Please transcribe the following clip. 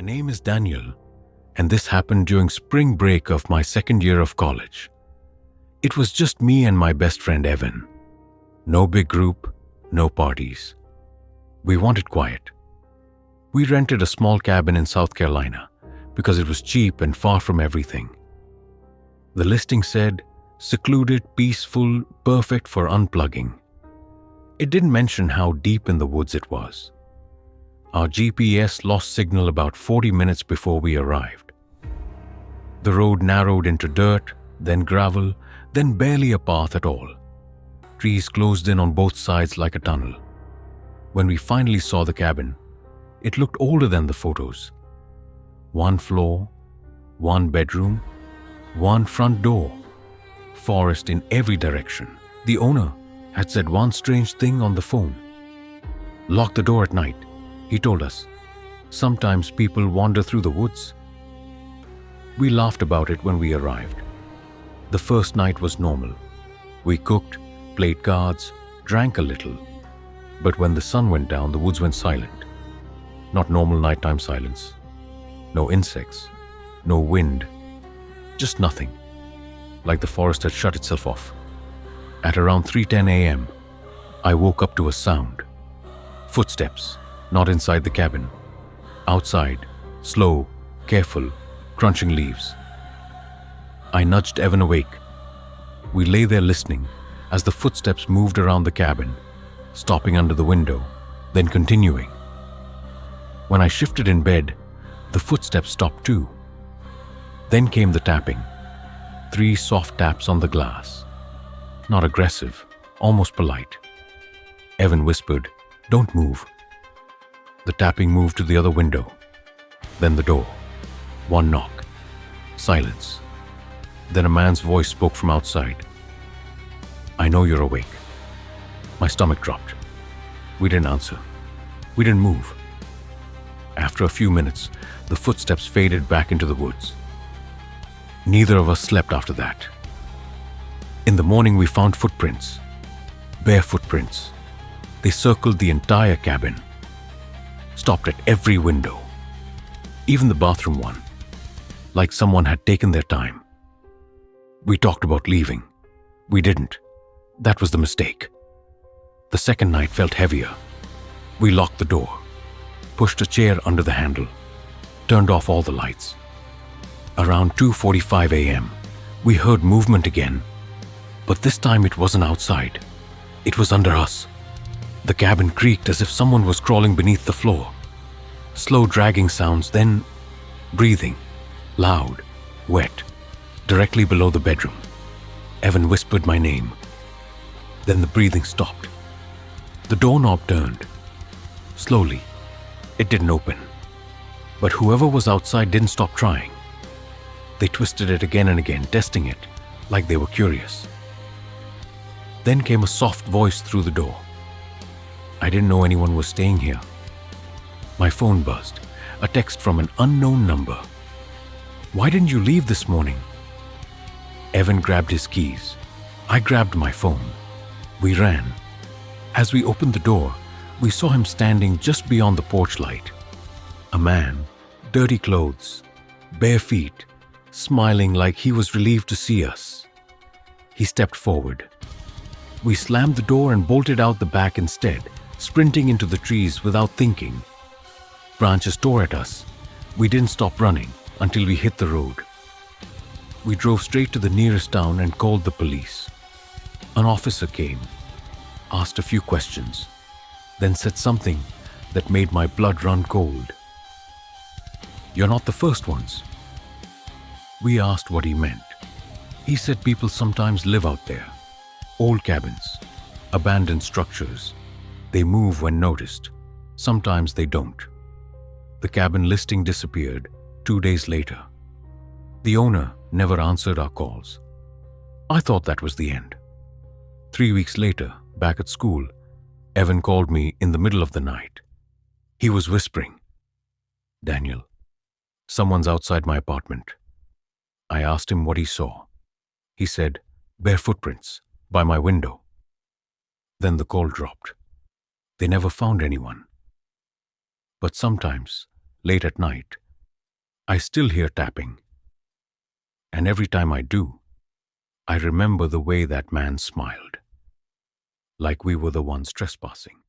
My name is Daniel, and this happened during spring break of my second year of college. It was just me and my best friend Evan. No big group, no parties. We wanted quiet. We rented a small cabin in South Carolina because it was cheap and far from everything. The listing said, secluded, peaceful, perfect for unplugging. It didn't mention how deep in the woods it was. Our GPS lost signal about 40 minutes before we arrived. The road narrowed into dirt, then gravel, then barely a path at all. Trees closed in on both sides like a tunnel. When we finally saw the cabin, it looked older than the photos. One floor, one bedroom, one front door, forest in every direction. The owner had said one strange thing on the phone. Lock the door at night, he told us. Sometimes people wander through the woods. We laughed about it when we arrived. The first night was normal. We cooked, played cards, drank a little. But when the sun went down, the woods went silent. Not normal nighttime silence. No insects, no wind, just nothing. Like the forest had shut itself off. At around 3:10 a.m., I woke up to a sound. Footsteps, not inside the cabin. Outside, slow, careful, crunching leaves. I nudged Evan awake. We lay there listening as the footsteps moved around the cabin, stopping under the window, then continuing. When I shifted in bed, the footsteps stopped too. Then came the tapping. 3 soft taps on the glass. Not aggressive, almost polite. Evan whispered, "Don't move." The tapping moved to the other window. Then the door. One knock. Silence. Then a man's voice spoke from outside. "I know you're awake." My stomach dropped. We didn't answer. We didn't move. After a few minutes, the footsteps faded back into the woods. Neither of us slept after that. In the morning, we found footprints. Bare footprints. They circled the entire cabin. Stopped at every window. Even the bathroom one. Like someone had taken their time. We talked about leaving. We didn't. That was the mistake. The second night felt heavier. We locked the door. Pushed a chair under the handle. Turned off all the lights. Around 2:45 a.m., we heard movement again. But this time it wasn't outside. It was under us. The cabin creaked as if someone was crawling beneath the floor. Slow dragging sounds, then breathing. Loud, wet, directly below the bedroom. Evan whispered my name. Then the breathing stopped. The doorknob turned. Slowly. It didn't open. But whoever was outside didn't stop trying. They twisted it again and again, testing it, like they were curious. Then came a soft voice through the door. I didn't know anyone was staying here. My phone buzzed, a text from an unknown number. "Why didn't you leave this morning?" Evan grabbed his keys. I grabbed my phone. We ran. As we opened the door, we saw him standing just beyond the porch light. A man, dirty clothes, bare feet, smiling like he was relieved to see us. He stepped forward. We slammed the door and bolted out the back instead, sprinting into the trees without thinking. Branches tore at us. We didn't stop running until we hit the road. We drove straight to the nearest town and called the police. An officer came, asked a few questions, then said something that made my blood run cold. "You're not the first ones." We asked what he meant. He said people sometimes live out there. Old cabins, abandoned structures. They move when noticed. Sometimes they don't. The cabin listing disappeared 2 days later. The owner never answered our calls. I thought that was the end. 3 weeks later, back at school, Evan called me in the middle of the night. He was whispering, "Daniel, someone's outside my apartment." I asked him what he saw. He said, "Bare footprints by my window." Then the call dropped. They never found anyone. But sometimes, late at night, I still hear tapping, and every time I do, I remember the way that man smiled, like we were the ones trespassing.